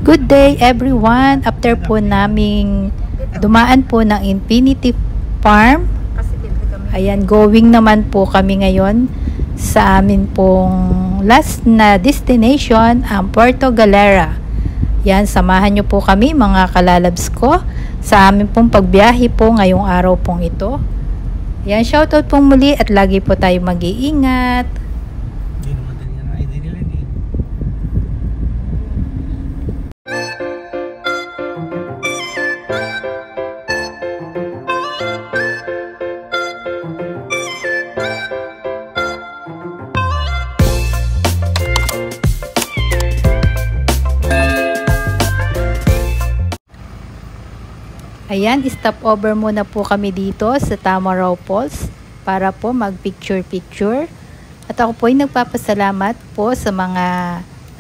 Good day everyone. After po naming dumaan po ng Infinity Farm, ayan, going naman po kami ngayon sa amin pong last na destination, ang Puerto Galera. Yan, samahan nyo po kami mga kalalabs ko sa amin pong pagbiyahe po ngayong araw pong ito. Yan, shoutout pong muli at lagi po tayo mag-iingat. Ayan, stop over muna po kami dito sa Tamaraw Falls para po mag-picture-picture. At ako po ay nagpapasalamat po sa mga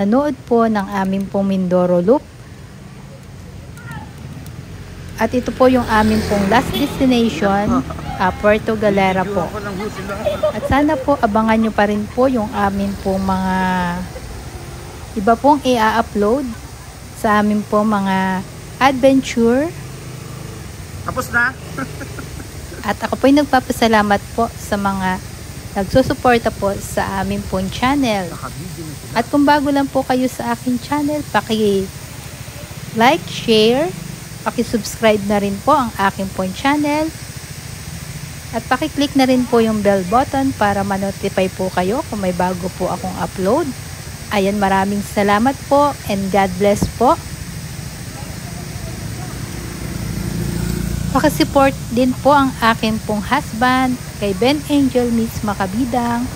nanood po ng aming pong Mindoro Loop. At ito po yung aming pong last destination, Puerto Galera po. At sana po abangan nyo pa rin po yung aming pong mga iba pong i-upload sa aming pong mga adventure. Tapos na. At ako po ay nagpapasalamat po sa mga nagsusuporta po sa aming pong channel. At kung bago lang po kayo sa aking channel, paki-like, share, paki-subscribe na rin po ang aking pong channel. At paki-click na rin po yung bell button para ma-notify po kayo kung may bago po akong upload. Ayan, maraming salamat po and God bless po. Pakisupport din po ang akin pong husband, kay Ben Angel Meets Makabidang.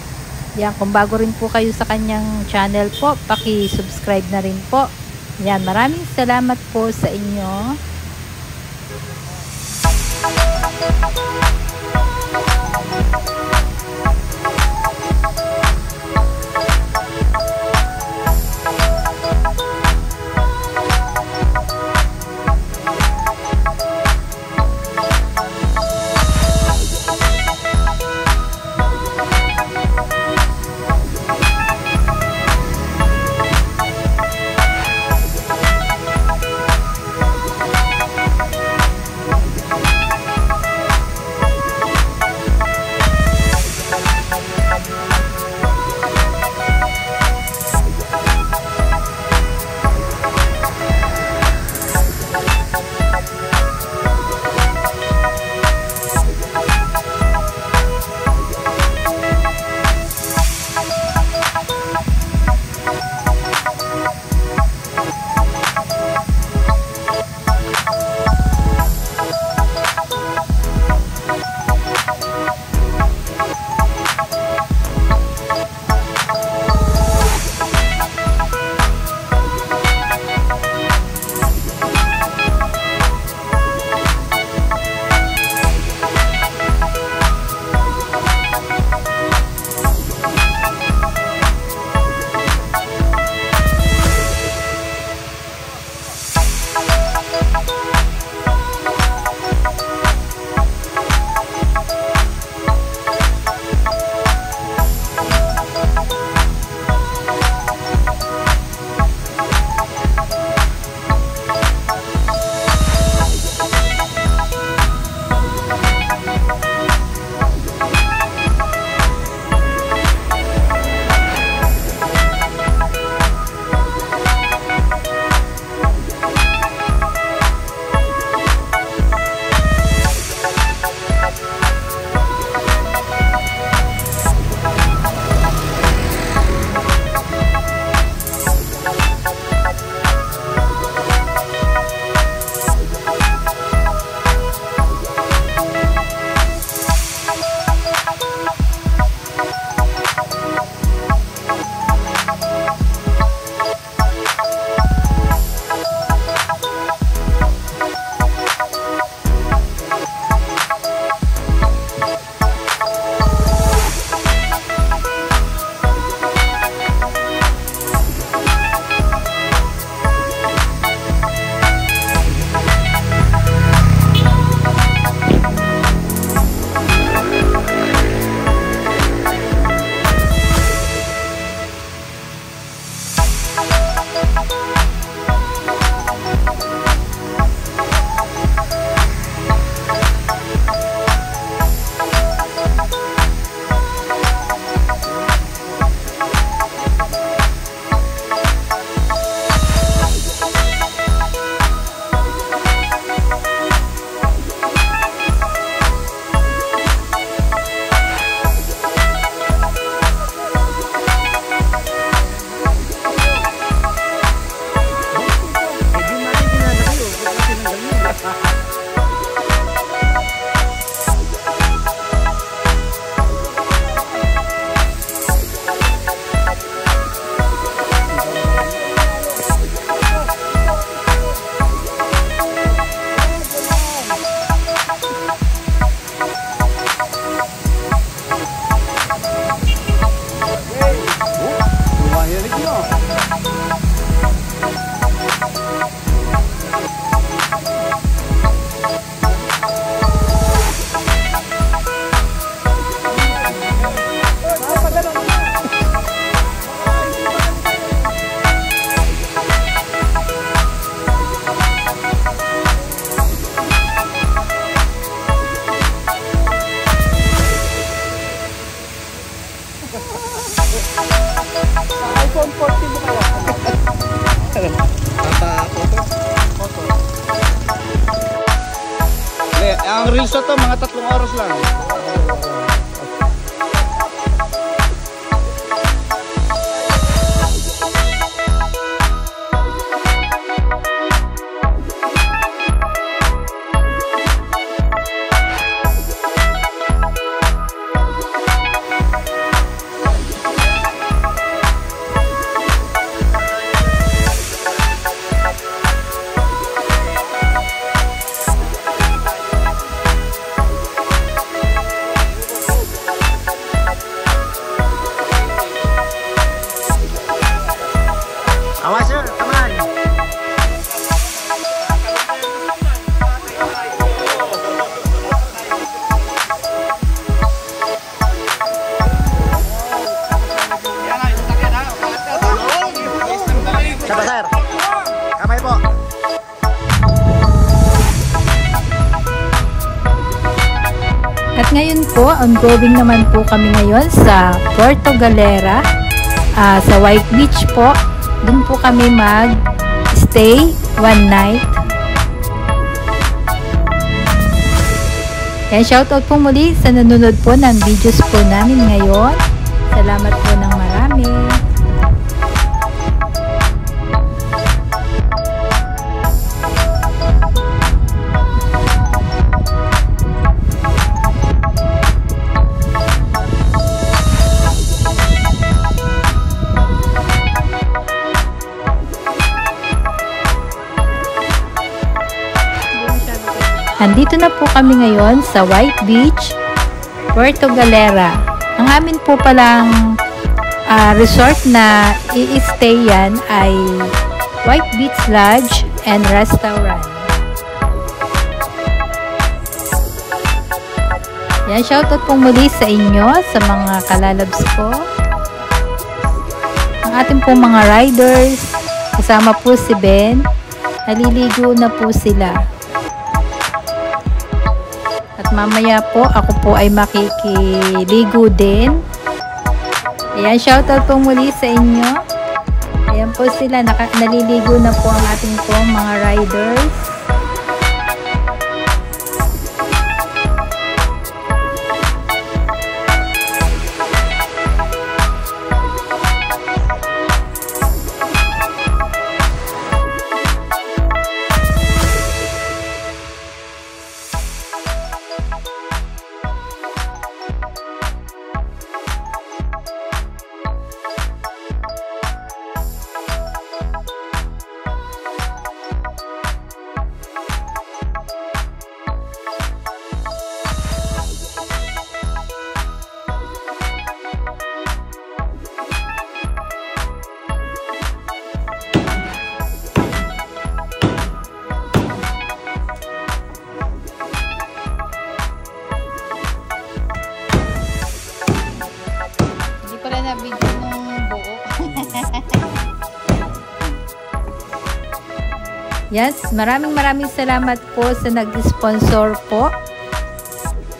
Yan, kung bago rin po kayo sa kanyang channel po, paki-subscribe na rin po. Yan, maraming salamat po sa inyo. reels na to, mga 3 oras lang. Awas sir, kamay. Siapa sir? Kamay po. At ngayon po, ongoing naman po kami ngayon sa Puerto Galera, sa White Beach po. Doon po kami mag-stay one night. Yan, shoutout po muli sa nanonood po ng videos po namin ngayon. Salamat po ng marami. Andito na po kami ngayon sa White Beach, Puerto Galera. Ang amin po palang resort na i-stay yan ay White Beach Lodge and Restaurant. Yan, shoutout po muli sa inyo, sa mga kalalabs ko. Ang ating po mga riders, kasama po si Ben, naliligo na po sila. At mamaya po, ako po ay makikiligo din. Ayan, shoutout po muli sa inyo. Ayan po sila, naliligo na po ang ating po mga riders. Yes, maraming salamat po sa nag-sponsor po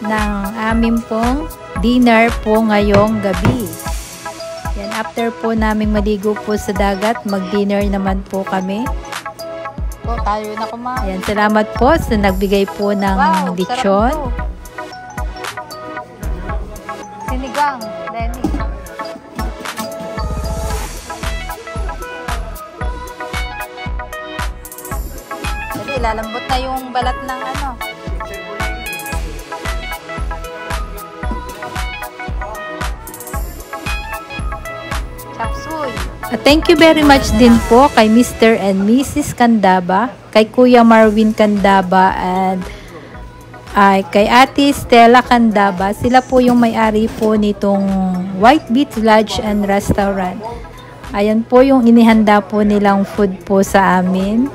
ng aming pong dinner po ngayong gabi. Yan, after po naming maligo po sa dagat, mag-dinner naman po kami. Po, tayo na kumain. Yan, salamat po sa nagbigay po ng lechon. Sinigang, Lenny. Lalambot na yung balat ng ano. Chapsuy. Thank you very much din po kay Mr. and Mrs. Candaba, kay Kuya Marvin Candaba, and kay Ate Stella Candaba. Sila po yung may-ari po nitong White Beach Lodge and Restaurant. Ayan po yung inihanda po nilang food po sa amin.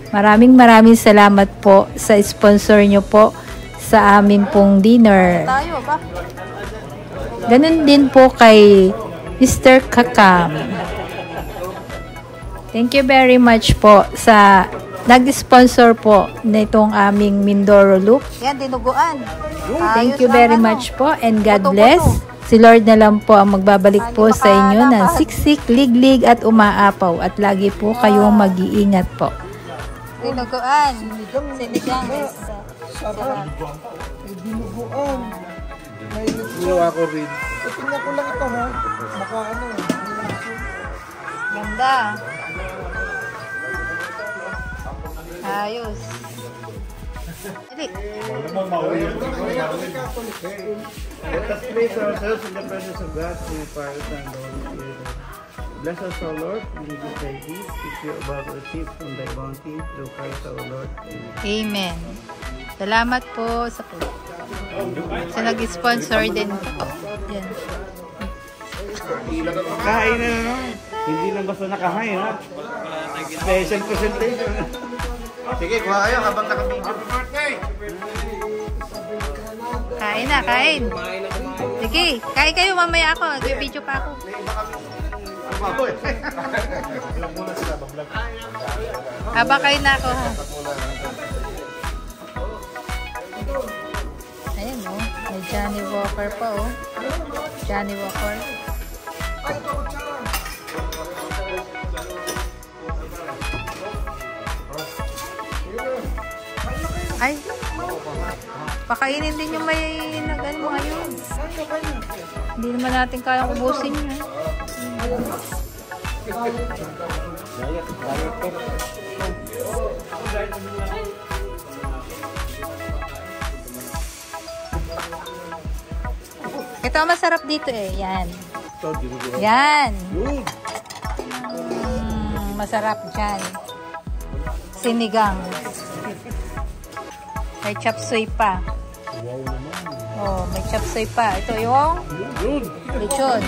Maraming salamat po sa sponsor nyo po sa amin pong dinner. Tayo ba? Ganun din po kay Mr. Kakam. Thank you very much po sa nag-sponsor po nitong aming Mindoro Loop. Yan, dinuguan. Thank you very much po, and God bless. Si Lord na lang po ang magbabalik po sa inyo ng siksik, liglig at umaapaw, at lagi po kayong mag-iingat po. Dinuguan. Sinigang. sarap. May dinuguan. May lechon. Ginawa ko rin. So, tingnan ko lang ito ha. Baka ano. Ganda. Ayos. Dali. Let us place ourselves in the presence of God through the Father and the Holy Spirit. Bless us, O Lord, in this thy gift, which we are about to receive from thy bounty through Christ our Lord. Amen. Amen. Salamat po sa nag-sponsor din. Yan. Kain na no? Hindi lang basta nakahain ha? Special presentation. Sige, kuha kayo habang nakabidyo. Kain na, kain. Sige, kain kayo. Mamaya ako. Nag-video pa ako. Habang kain na ako ha. Ayan o. May Johnny Walker pa o. Johnny Walker. Ay, pakainin din yung may nag-ano mo ngayon. Hindi naman natin kayang ubusin yun. Ito ang masarap dito eh. Yan. Yan. Masarap dyan. Sinigang. May chop suey pa. Oh, may chop suey pa. Ito yung lechon.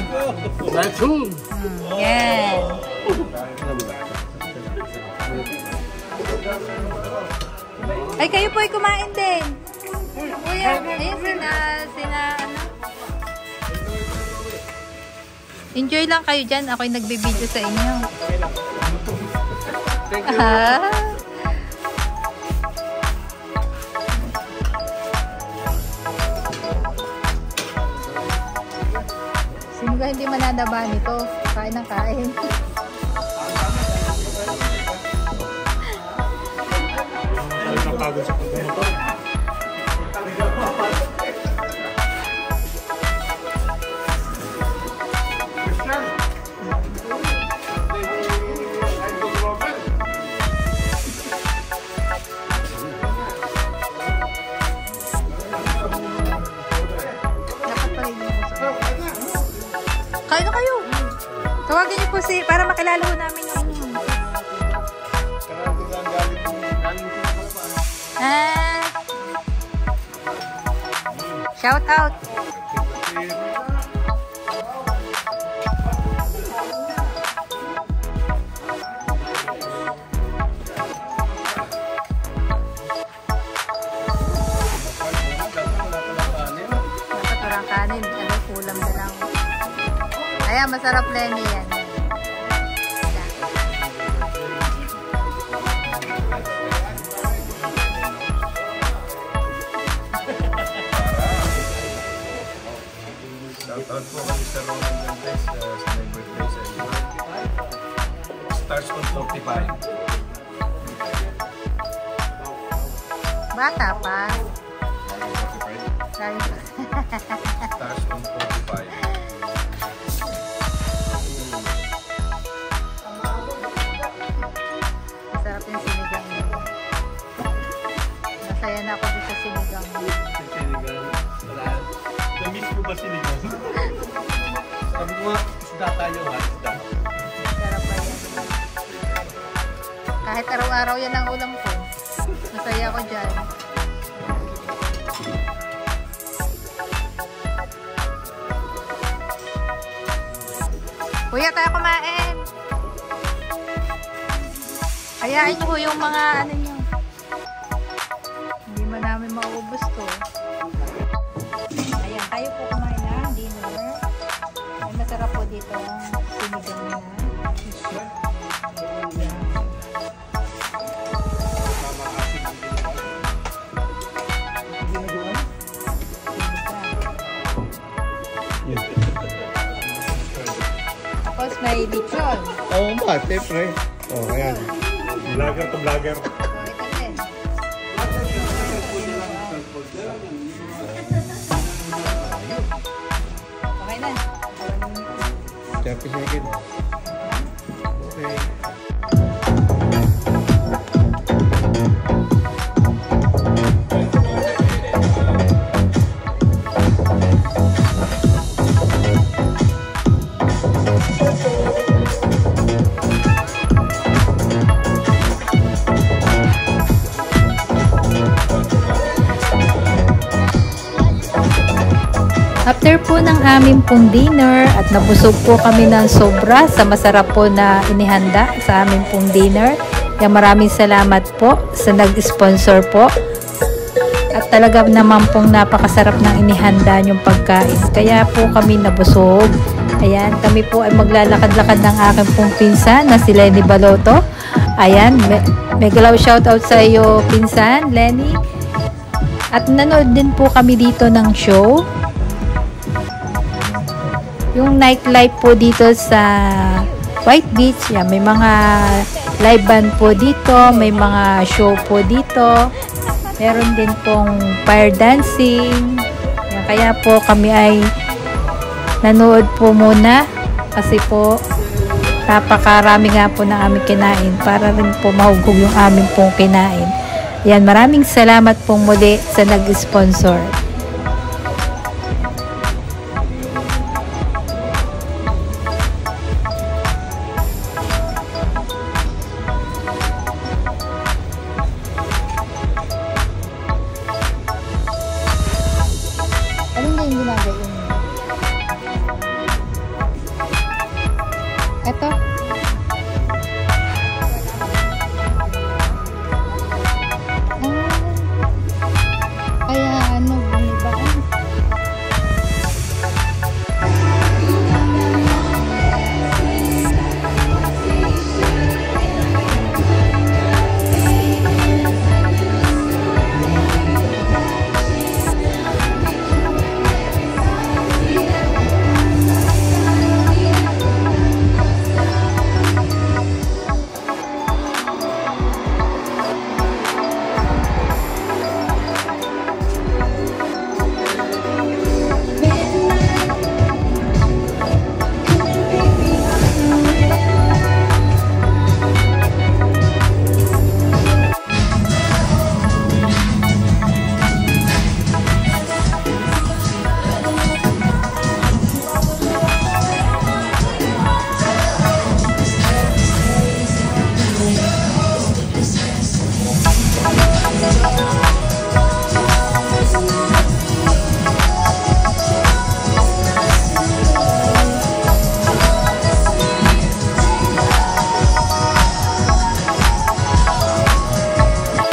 Lechon! Yan. Ay, kayo po ay kumain din. Kuya, ayun sina ano. Enjoy lang kayo dyan. Ako'y nagbibideo sa inyo. Sino ba hindi manadaba nito? Kain ng kain. Napagod sa pagkamotor. Kain na kayo. Tawagin niyo po para makilala ho namin yung shout out. Dapat walang kanin. Ulam na lang. Ayan, masarap Lenny yan. Shoutout po kami sa Roman Dantes sa my birthday sa iyo. Stars on 45. Bata pa. Stars on 45. Masarap yung sinigang niya. Masaya na ako dito sa sinigang niya. Na-miss mo ba sinigang? Sabi ko nga, isda tayo ha, isda. Masarap pa yan. Kahit araw-araw yan ang ulam ko. Masaya ako dyan. Kuya, tayo kumain. Hayaan nyo yung mga ano nyo. Hindi man namin maubos to. Ayan, tayo po kumain na dinner. Ay, masarap po dito ang sinigang na fish. Tapos may lechon. Oo ba, siyempre. Oo, ayan. Vlogger to vlogger. So, ito din. na. 30 seconds. Okay. After po ng aming pong dinner at nabusog po kami ng sobra sa masarap po na inihanda sa aming pong dinner. Kaya maraming salamat po sa nag-sponsor po. At talaga naman pong napakasarap ng inihanda yung pagkain. Kaya po kami nabusog. Ayan, kami po ay maglalakad-lakad ng aking pong pinsan na si Lenny Baloto. Ayan, may galaw shoutout sa iyo pinsan, Lenny. At nanood din po kami dito ng show. Yung nightlife po dito sa White Beach, yan, may mga live band po dito, may mga show po dito, meron din pong fire dancing. Yan, kaya po kami ay nanood po muna kasi po napakarami nga po ng aming kinain para rin po mahugog yung aming pong kinain. Yan, maraming salamat pong muli sa nag-sponsor. Alin na yung ginagayon mo? Eto? Kaya ano, bumibaan?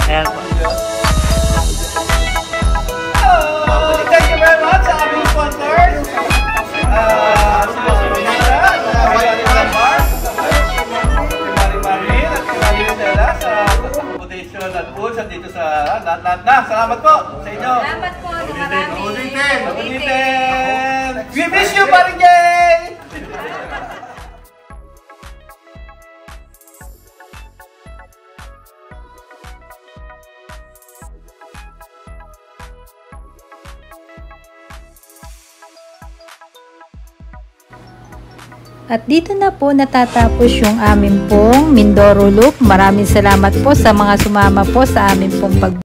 Ayan po. Thank you very much sa aming sponsors. Sila si Vinita, Bar, si Marin at si Marinela sa Foundation at Foods at dito sa lahat na. Salamat po sa inyo. Salamat po na marami. Ulitin! We miss you, Paring Jay! At dito na po natatapos yung amin pong Mindoro Loop. Maraming salamat po sa mga sumama po sa amin pong